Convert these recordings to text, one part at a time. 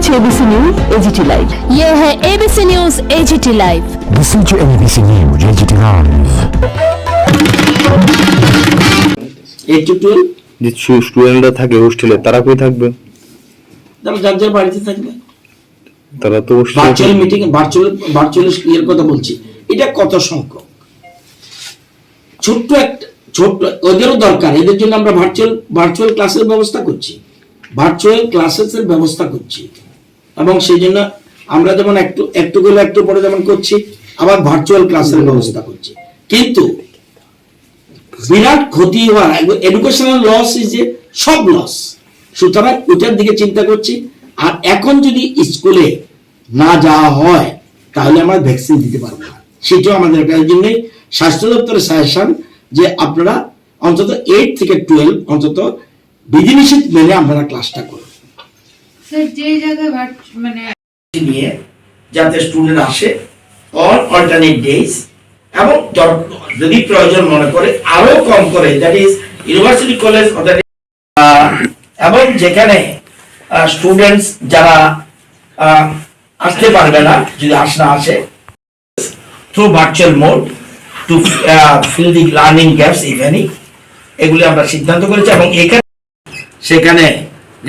to ABC News AGT Live. ये है ABC News AGT Live. Listen to ABC News AGT Live. 8 to 12 যে স্টুডেন্টরা থাকে হোস্টেলে তারা কই থাকবে? তারা যার যার বাড়িতে থাকবে। তারা তো ভার্চুয়াল মিটিং ভার্চুয়াল এর কথা বলছি। এটা কত সংখ্যক? ছোট্ট ওদেরও দরকার, এদের জন্য আমরা ভার্চুয়াল ক্লাসের ব্যবস্থা করছি, এবং সেই জন্য আমরা যেমন একটু পরে যেমন করছি, আবার ভার্চুয়াল ক্লাসের ব্যবস্থা করছি। কিন্তু বিরাট ক্ষতি হওয়ার এডুকেশনাল লস ইজ এ সব লস, সুতরাং ওটার দিকে চিন্তা করছি। আর এখন যদি স্কুলে না যাওয়া হয় তাহলে আমরা ভ্যাকসিন দিতে পারবো না, সেটাও আমাদের এর জন্যই স্বাস্থ্য দপ্তরের সাজেশন যে আপনারা অন্তত 8 থেকে 12 অন্তত বিধিনিষেধ মেনে আপনারা ক্লাসটা করুন। স্যার যে জায়গায় মানে নিয়ে যাতে স্টুডেন্ট আসে অন অল্টারনেট ডেজ, এবং যদি প্রয়োজন মনে করে আরো কম করে, দ্যাট ইজ ইউনিভার্সিটি কলেজ, এবং যেখানে স্টুডেন্টস যারা আসতে পারবে না, যদি আসে through virtual mode to fill the learning gaps if any, এগুলি আমরা সিদ্ধান্ত করেছি। এবং সেখানে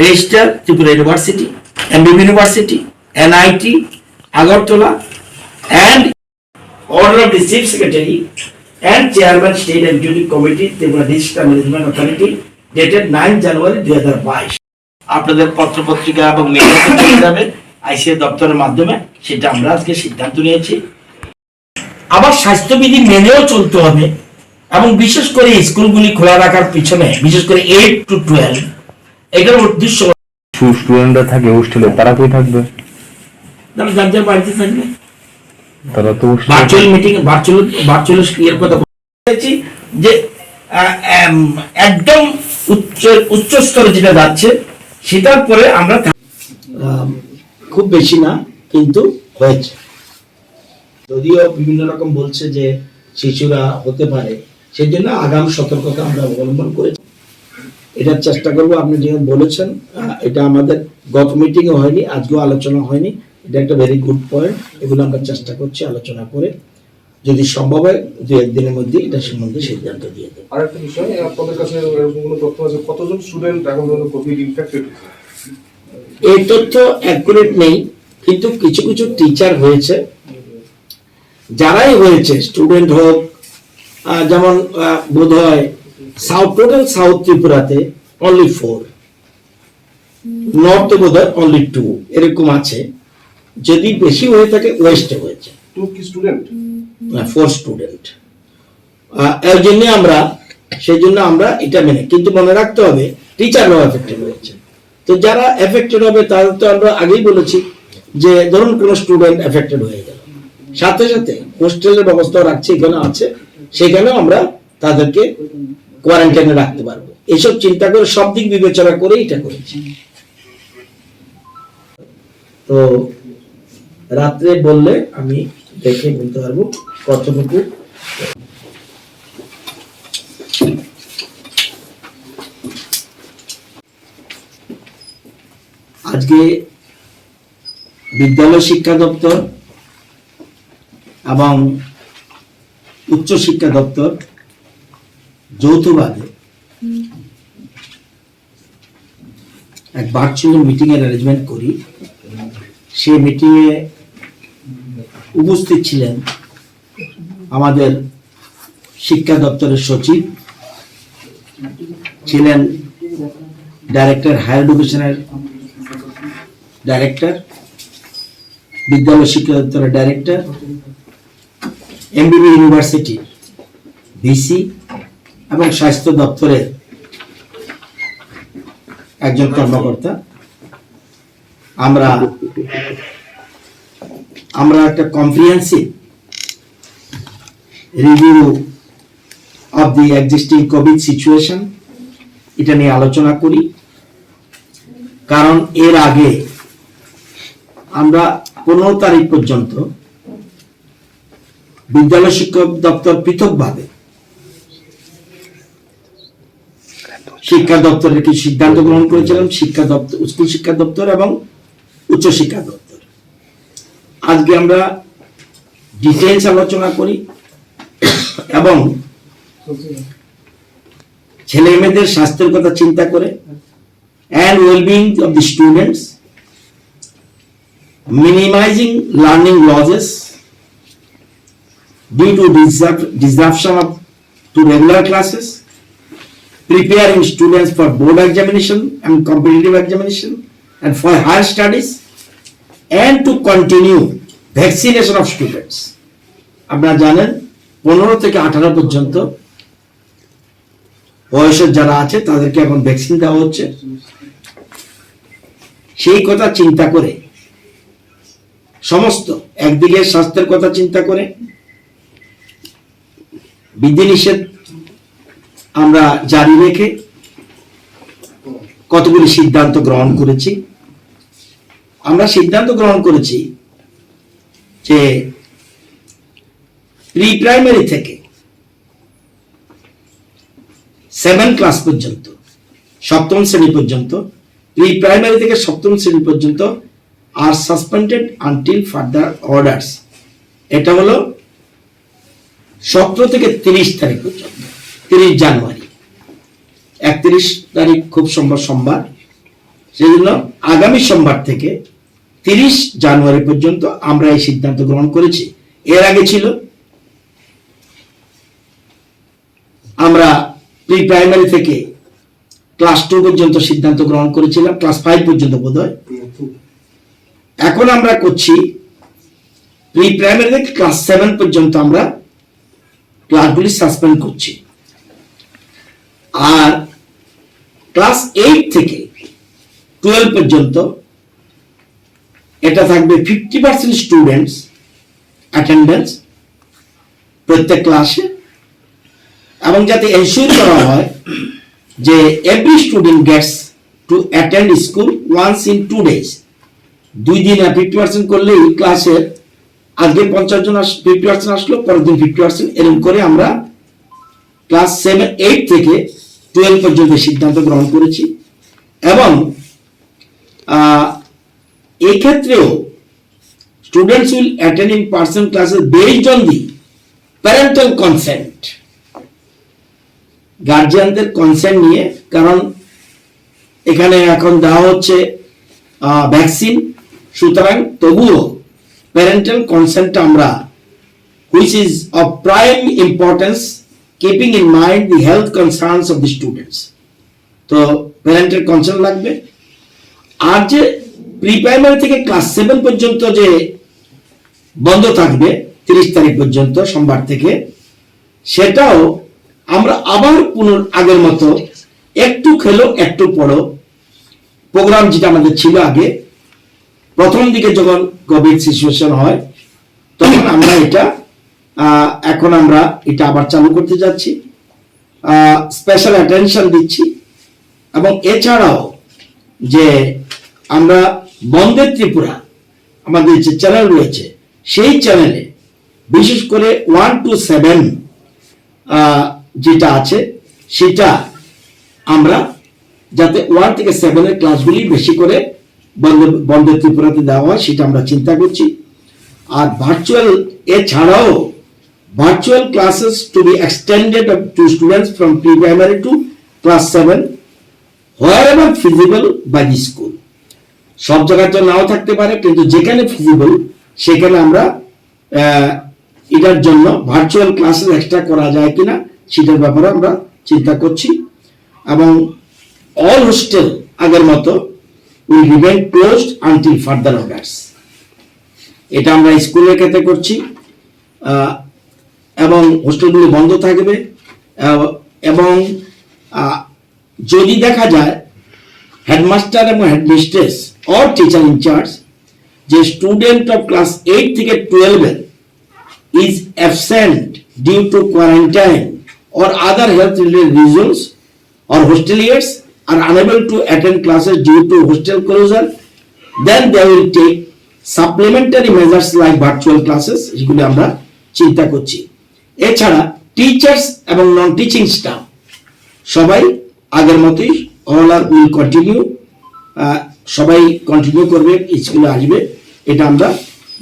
registrar Tripura University, MBB University, NIT Agartala, and order of the chief secretary and chairman state executive committee Tripura Disaster Management Authority dated 9 January 2022 আপনাদের পত্রপত্রিকা এবং মেইলে চলে যাবে আইসিএ দপ্তরের মাধ্যমে, সেটা আমরা আজকে সিদ্ধান্ত নিয়েছি। আবার স্বাস্থ্যবিধি মেনেও চলতে হবে, এবং বিশেষ করে স্কুলগুলি খোলা রাখার পিছনে বিশেষ করে 8 to 12 এটার উদ্দেশ্য স্টুডেন্টরা থাকে হোস্টেলে তারা কই থাকবে? তারা যার যার বাড়িতে থাকবে। তারা তো ভার্চুয়াল মিটিং ভার্চুয়াল এর কথা বলেছি যে একদম উচ্চ স্তরে যেটা যাচ্ছে সেটার পরে আমরা খুব বেশি না, কিন্তু হয়েছে। যদিও বিভিন্ন রকম বলছে যে শিশুরা হতে পারে, সেই জন্য আগাম সতর্কতা আমরা অবলম্বন করেছি। এটার চেষ্টা করবো, আপনি যেমন বলেছেন এটা আমাদের গত মিটিংও হয়নি, আজকেও আলোচনা হয়নি, এটা একটা ভেরি গুড পয়েন্ট। এগুলো আমরা চেষ্টা করছি আলোচনা করে, যদি সম্ভব হয় 2-1 দিনের মধ্যে এটা সম্বন্ধে সিদ্ধান্ত দিয়ে দেব। আরেকটা বিষয়, আপনাদের কাছে এরকম কোনো তথ্য আছে কতজন স্টুডেন্ট এখন পর্যন্ত কোভিড ইনফেক্টেড হয়েছে? এই তথ্য অ্যাকুরেট নেই, কিন্তু কিছু কিছু টিচার হয়েছে, যারাই হয়েছে স্টুডেন্ট হোক, যেমন বোধ হয় টোটাল সাউথ ত্রিপুরাতে অনলি 4, নর্থে বোধ হয় অনলি 2, এরকম আছে। যদি বেশি হয়ে থাকে ওয়েস্টে হয়েছে 2 কি স্টুডেন্ট? 4 স্টুডেন্ট। এর জন্য সেই জন্য আমরা এটা মেনে, কিন্তু মনে রাখতে হবে টিচাররাও এফেক্টেড হয়েছে। তো যারা এফেক্টেড হবে তাদের তো আমরা আগেই বলেছি যে ধরুন কোনো স্টুডেন্ট এফেক্টেড হয়ে গেল, সাথে সাথে হোস্টেলের ব্যবস্থা রাখছে, এখানে আছে, সেখানেও আমরা তাদেরকে কোয়ারেন্টাইনে রাখতে পারবো। এসব চিন্তা করে সব দিক বিবেচনা করে এটা করেছি। তো রাত্রে বললে আমি দেখে বলতে পারবো কতটুকু। আজকে বিদ্যালয় শিক্ষা দপ্তর এবং উচ্চ শিক্ষা দপ্তর যৌথভাবে এক ভার্চুয়াল মিটিং এর অ্যারেঞ্জমেন্ট করি। সেই মিটিং এ উপস্থিত ছিলেন আমাদের শিক্ষা দপ্তরের সচিব, ছিলেন ডাইরেক্টর হায়ার এডুকেশনের ডাইরেক্টর, বিদ্যালয় শিক্ষা দপ্তরের ডাইরেক্টর, এমবিবি ইউনিভার্সিটি ভিসি এবং স্বাস্থ্য দপ্তরের একজন কর্মকর্তা। আমরা একটা comprehensive review of the existing Covid situation এটা নিয়ে আলোচনা করি। কারণ এর আগে আমরা 15 তারিখ পর্যন্ত বিদ্যালয় শিক্ষা দপ্তর পৃথকভাবে শিক্ষা দপ্তরের কিছু সিদ্ধান্ত গ্রহণ করেছিলাম, শিক্ষা দপ্তর, স্কুল শিক্ষা দপ্তর এবং উচ্চশিক্ষা দপ্তর। আজকে আমরা ডিটেইলস আলোচনা করি এবং ছেলে মেয়েদের স্বাস্থ্যের কথা চিন্তা করে and well-being of the students, minimizing learning losses due to disruption to regular classes, preparing students for board examination and competitive examination and for higher studies, and to continue vaccination of students. আপনারা জানেন 15 থেকে 18 পর্যন্ত বয়সের যারা আছে তাদেরকে এখন vaccine দেওয়া হচ্ছে। সেই কথা চিন্তা করে সমস্ত একদিকে স্বাস্থ্যের কথা চিন্তা করে বিধিনিষেধ আমরা জারি রেখে কতগুলি সিদ্ধান্ত গ্রহণ করেছি। আমরা সিদ্ধান্ত গ্রহণ করেছি যে প্রি প্রাইমারি থেকে 7 ক্লাস পর্যন্ত, সপ্তম শ্রেণী পর্যন্ত, প্রি প্রাইমারি থেকে সপ্তম শ্রেণী পর্যন্ত are suspended until further orders. এটা হলো 17 থেকে 30 তারিখ পর্যন্ত, 30 জানুয়ারি। 31 তারিখ খুব সম্ভব সোমবার, সেই জন্য আগামী সোমবার থেকে 30 জানুয়ারি পর্যন্ত আমরা এই সিদ্ধান্ত গ্রহণ করেছি। এর আগে ছিল আমরা প্রি প্রাইমারি থেকে ক্লাস 2 পর্যন্ত সিদ্ধান্ত গ্রহণ করেছিলাম, ক্লাস 5 পর্যন্ত বোধহয়। এখন আমরা করছি প্রি প্রাইমারি থেকে ক্লাস 7 পর্যন্ত আমরা ক্লাসগুলি সাসপেন্ড করছি। আর ক্লাস 8 থেকে 12 পর্যন্ত এটা থাকবে 50% স্টুডেন্টস অ্যাটেন্ডেন্স প্রত্যেক ক্লাসে, এবং যাতে এনশিওর করা হয় যে every student gets to attend school once in 2 days। 2 দিনে 50% করলে এই ক্লাসের আজকে 50 জন 50% আসলো, পরের দিন 50%, এরকম করে আমরা ক্লাস 8 থেকে 12 পর্যন্ত সিদ্ধান্ত গ্রহণ করেছি। এবং এই ক্ষেত্রেও students will attend in person classes based on the parental consent, গার্জিয়ানদের কনসেন্ট নিয়ে। কারণ এখানে এখন দেওয়া হচ্ছে ভ্যাকসিন, সুতরাং তবুও প্যারেন্টাল কনসেন্টটা আমরা, which is of prime importance keeping in mind the health concerns of the students, তো প্যারেন্টাল কনসেন্ট লাগবে। আর যে প্রি প্রাইমারি থেকে ক্লাস 7 পর্যন্ত যে বন্ধ থাকবে 30 তারিখ পর্যন্ত সোমবার থেকে, সেটাও আমরা আবার আগের মতো একটু খেলো একটু পড়ো প্রোগ্রাম, যেটা আমাদের ছিল আগে প্রথম দিকে যখন কোভিড সিচুয়েশন হয় তখন আমরা এটা এখন আমরা এটা আবার চালু করতে যাচ্ছি, স্পেশাল অ্যাটেনশন দিচ্ছি। এবং এছাড়াও যে আমরা বন্দে ত্রিপুরা আমাদের যে চ্যানেল রয়েছে সেই চ্যানেলে বিশেষ করে 1 to 7 যেটা আছে সেটা আমরা যাতে 1 থেকে 7 এর ক্লাসগুলি বেশি করে বন্দে ত্রিপুরাতে দেওয়া হয় সেটা আমরা চিন্তা করছি। আর ভার্চুয়াল এছাড়াও virtual classes to be extended to students from pre primary to class 7 wherever feasible by the school। সব জায়গায় তো নাও থাকতে পারে, কিন্তু যেখানে ফিজিবল সেখানে আমরা এটার জন্য ভার্চুয়াল ক্লাসেস এক্সট্রা করা যায় কিনা সেটার ব্যাপারে আমরা চিন্তা করছি। এবং অল হোস্টেল আগের মতো will remain closed until further orders, এটা আমরা স্কুলের ক্ষেত্রে করছি। এবং হোস্টেলগুলি বন্ধ থাকবে। এবং যদি দেখা যায় হেডমাস্টার এবং হেডমিস্ট্রেস অর টিচার ইনচার্জ যে স্টুডেন্ট অফ ক্লাস 8 থেকে 12 is absent due to quarantine or other health related reasons, or hosteliers are unable to attend classes due to hostel closure, then they will take supplementary measures like virtual classes, যেগুলো আমরা চিন্তা করছি। এছাড়া teachers এবং non teaching staff সবাই আগের মতোই all are will continue, সবাই কন্টিনিউ করবে, স্কুলে আসবে, এটা আমরা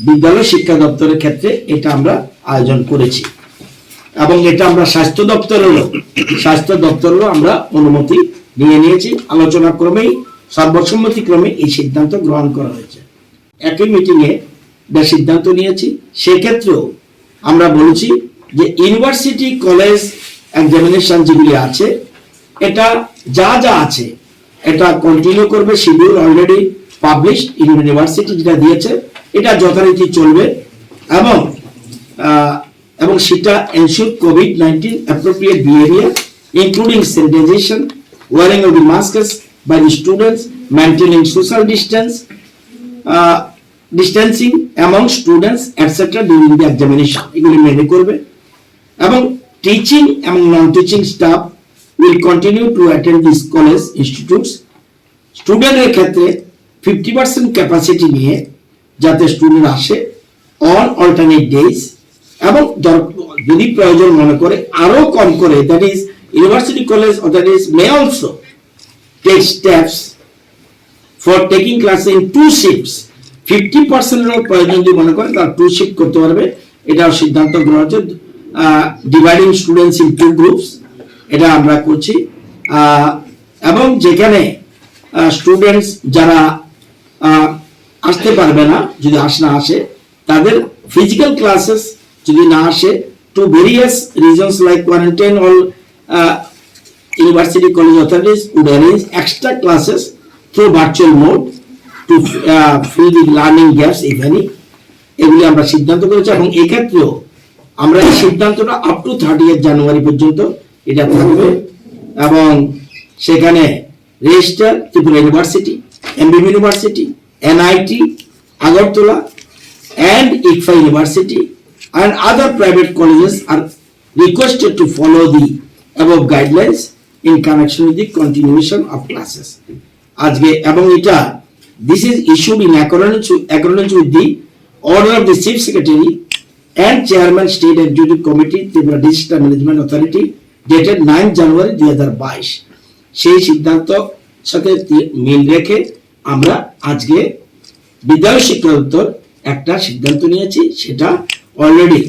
বিদ্যালয় শিক্ষা দপ্তরের ক্ষেত্রে এটা আমরা আয়োজন করেছি এবং এটা আমরা স্বাস্থ্য দপ্তরেরও আমরা অনুমতি নিয়ে নিয়েছি। আলোচনা ক্রমেই সর্বসম্মতিক্রমে এই সিদ্ধান্ত গ্রহণ করা হয়েছে। একই মিটিংয়ে সিদ্ধান্ত নিয়েছি, সেক্ষেত্রেও আমরা বলেছি যে ইউনিভার্সিটি কলেজ এক্সামিনেশন যেগুলি আছে এটা যা আছে এটা কন্টিনিউ করবে। শিডিউল অলরেডি পাবলিশ, ইউনিভার্সিটি যেটা দিয়েছে এটা যথারীতি চলবে এবং সেটা ensure COVID-19 appropriate behaviour including sanitisation, wearing of the masks by the students, maintaining social distancing among students, etc. during the examination. এগুলি মেনে করবে এবং টিচিং এবং non teaching staff will continue to attend these college institutes. স্টুডেন্টের ক্ষেত্রে 50% capacity নিয়ে যাতে student আসে অন অল্টারনেট ডেজ এবং যদি প্রয়োজন মনে করে আরো কম করে, that is university college authorities may also take steps for taking class in 2 shifts. 50% এর প্রয়োজন যদি মনে করে তার 2 শিফট করতে পারবে। এটাও সিদ্ধান্ত গ্রহণ হচ্ছে। ডিভাইডিং স্টুডেন্টস ইন 2 গ্রুপস এটা আমরা করছি এবং যেখানে স্টুডেন্টস যারা আসতে পারবে না, যদি না আসে তাদের ফিজিক্যাল ক্লাসেস যদি না আসে, to various reasons like quarantine, all university college authorities would arrange extra classes through virtual mode to fill the learning gaps if any. এগুলি আমরা সিদ্ধান্ত করেছি এবং এক্ষেত্রেও আমরা এই সিদ্ধান্তটা আপ টু 30 জানুয়ারি পর্যন্ত এটা থাকবে এবং সেখানে registrar Tripura University, MBB University, NIT Agartala and ICFA University and other private colleges are requested to follow the above guidelines in connection with the continuation of classes. আজকে এবং এটা this is issued in accordance with the order of the Chief Secretary and Chairman State Executive Committee Tripura Disaster Management Authority dated 9 January 2022. সেই সিদ্ধান্ত সাথে মিল রেখে আমরা আজকে বিদ্যালয় শিক্ষা দপ্তর একটা সিদ্ধান্ত নিয়েছি, সেটা অলরেডি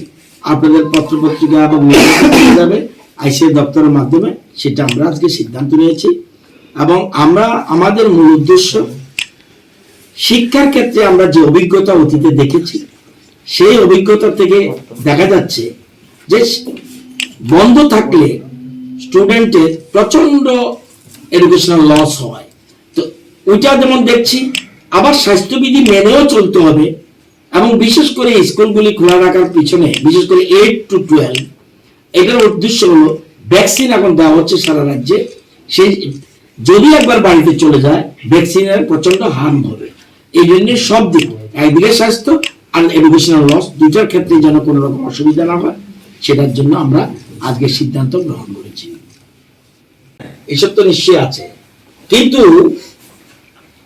আপনাদের পত্রপত্রিকা এবং যাবে আইসিএ দপ্তরের মাধ্যমে, সেটা আমরা আজকে সিদ্ধান্ত নিয়েছি এবং আমরা আমাদের মূল উদ্দেশ্য শিক্ষার ক্ষেত্রে আমরা যে অভিজ্ঞতা অতীতে দেখেছি সেই অভিজ্ঞতা থেকে দেখা যাচ্ছে যে বন্ধ থাকলে স্টুডেন্টের প্রচন্ড এডুকেশনাল লস হয়। তো ওইটা যেমন দেখছি, আবার স্বাস্থ্যবিধি মেনেও চলতে হবে এবং বিশেষ করে স্কুলগুলি খোলা রাখার পিছনে বিশেষ করে 8 to 12 এটার উদ্দেশ্য হলো ভ্যাকসিন এখন দেওয়া হচ্ছে সারা রাজ্যে। সেই যদি একবার বাড়িতে চলে যায় ভ্যাকসিনের প্রচন্ড হার্ম হবে। এই জন্য সব দিক, একদিকে স্বাস্থ্য আর এডুকেশনাল লস দুটার ক্ষেত্রে যেন কোনো রকম অসুবিধা না হয়, সেটার জন্য আমরা আজকে সিদ্ধান্ত গ্রহণ করেছি। এসব তো নিশ্চয়ই আছে, কিন্তু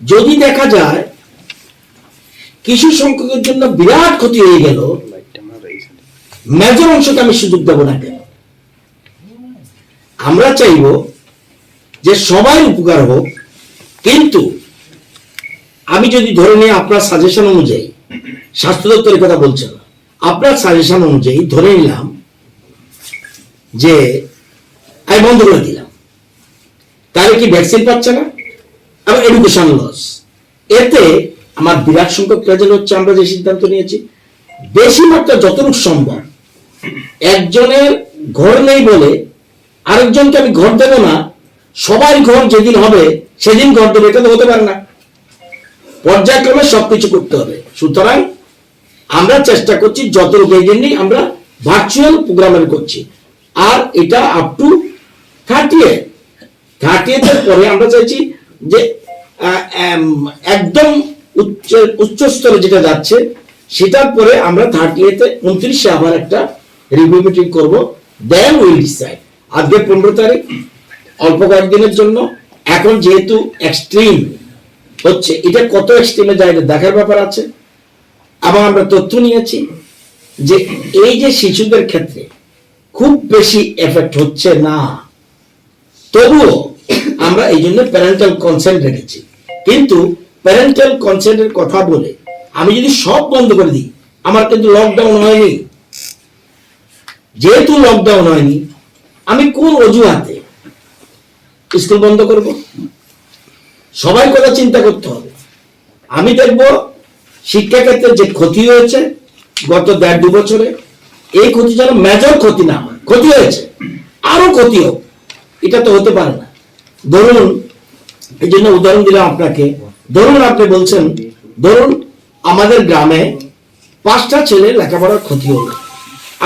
যদি দেখা যায় কিছু সংখ্যকের জন্য বিরাট ক্ষতি হয়ে গেল, মেজর অংশকে আমি সুযোগ দেব না কেন? আমরা চাইব যে সবাই উপকার হোক, কিন্তু আমি যদি ধরে নিই আপনার সাজেশন অনুযায়ী, স্বাস্থ্য দপ্তরের কথা বলছে না, আপনার সাজেশন অনুযায়ী ধরে নিলাম যে আমি বন্ধ করে দিলাম, তাহলে কি ভ্যাকসিন পাচ্ছে না এবং এডুকেশন লস। এতে আমার বিরাট সংখ্যক রেজাল্ট হচ্ছে। আমরা যে সিদ্ধান্ত নিয়েছি বেশি মাত্রা যতটুকু সম্ভব, একজনের ঘর নেই বলে আরেকজনকে আমি ঘর দেবো না, সবাই ঘর যেদিন হবে সেদিন ঘর দেবে, এটা তো হতে পারে না। পর্যায়ক্রমে সবকিছু করতে হবে। সুতরাং আমরা চেষ্টা করছি যতটুকু, এই জন্যই আমরা ভার্চুয়াল প্রোগ্রামের করছি। আর এটা আপ টু 30th পরে আমরা চাইছি যে একদম উচ্চ স্তরে যেটা যাচ্ছে সেটার পরে আমরা 29 আবার একটা রিভিউ মিটিং করবো, দেন উইল ডিসাইড। আজকে 15 তারিখ, অল্প কয়েকদিনের জন্য। এখন যেহেতু এক্সট্রিম হচ্ছে, এটা কত এক্সট্রিমে যায় এটা দেখার ব্যাপার আছে। এবং আমরা তথ্য নিয়েছি যে এই যে শিশুদের ক্ষেত্রে খুব বেশি এফেক্ট হচ্ছে না, তবুও আমরা এই জন্য প্যারেন্টাল কনসেন্ট রেখেছি। কিন্তু প্যারেন্টাল কনসেন্টের কথা বলে আমি যদি সব বন্ধ করে দিই, আমার কিন্তু লকডাউন হয়নি। যেহেতু লকডাউন হয়নি, আমি কোন অজুহাতে স্কুল বন্ধ করব? সবাই কথা চিন্তা করতে হবে। আমি দেখব শিক্ষা ক্ষেত্রে যে ক্ষতি হয়েছে গত 1.5-2 বছরে, এই ক্ষতি যেন মেজর ক্ষতি না হয়। ক্ষতি হয়েছে, আরো ক্ষতি হোক, এটা তো হতে পারে না। ধরুন, এই জন্য উদাহরণ দিলাম আপনাকে, ধরুন আপনি বলছেন, ধরুন আমাদের গ্রামে 5টা ছেলে লেখাপড়ার ক্ষতি হলো,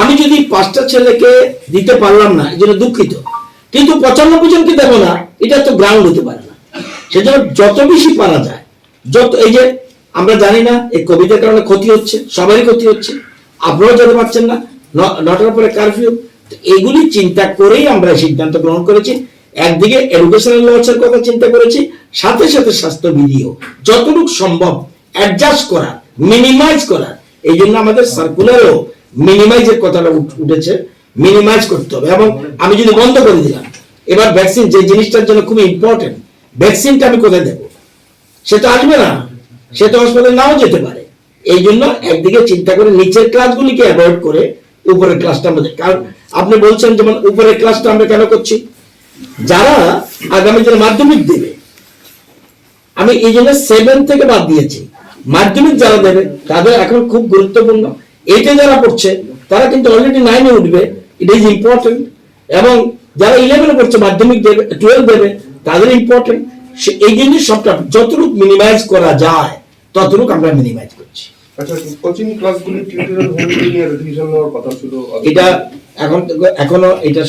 আমি যদি 5টা ছেলেকে দিতে পারলাম না, এই জন্য দুঃখিত, কিন্তু 95 জনকে দেব না, এটা তো গ্রাউন্ড হতে পারে না। সেজন্য যত বেশি পারা যায়, যত, এই যে আমরা জানি না এই কোভিডের কারণে ক্ষতি হচ্ছে, সবারই ক্ষতি হচ্ছে, আপনারাও যেতে পারছেন না, 9টার পরে কারফিউ, এইগুলি চিন্তা করেই আমরা সিদ্ধান্ত গ্রহণ করেছি। একদিকে এডুকেশনাল লসের কথা চিন্তা করেছি, সাথে সাথে স্বাস্থ্যবিধিও যতটুকু সম্ভব অ্যাডজাস্ট করা, মিনিমাইজ করা। এই জন্য আমাদের সার্কুলারেও মিনিমাইজের কথাটা উঠেছে, মিনিমাইজ করতে হবে। এবং আমি যদি বন্ধ করে দিলাম, এবার ভ্যাকসিন যে জিনিসটার জন্য খুব ইম্পর্টেন্ট, ভ্যাকসিনটা আমি কোথায় দেবো? সে তো আসবে না, সে তো হাসপাতালে নাও যেতে পারে। এই জন্য একদিকে চিন্তা করে নিচের ক্লাসগুলিকে অ্যাভয়েড করে উপরের ক্লাসটা আমাদের, কারণ আপনি বলছেন যেমন উপরের ক্লাসটা আমরা কেন করছি, যারা আগামী দিনে মাধ্যমিক দেবে, আমি এই জন্য 7 থেকে বাদ দিয়েছি। মাধ্যমিক যারা দেবে তাদের এখন খুব গুরুত্বপূর্ণ। এইটা যারা পড়ছে তারা কিন্তু অলরেডি 9-এ উঠবে, ইট ইজ ইম্পর্টেন্ট। এবং যারা 11-এ পড়ছে, মাধ্যমিক দেবে, 12 দেবে, তাদের ইম্পর্টেন্ট। এই জিনিস সবটা যতটুকু মিনিমাইজ করা যায় ততটুকু আমরা মিনিমাইজ করছি। আচ্ছা, কোচিং ক্লাসগুলি টিউটোরিয়াল হোম নিয়ে রিভিশন নেওয়ার কথা ছিল, এটা এখনো এটা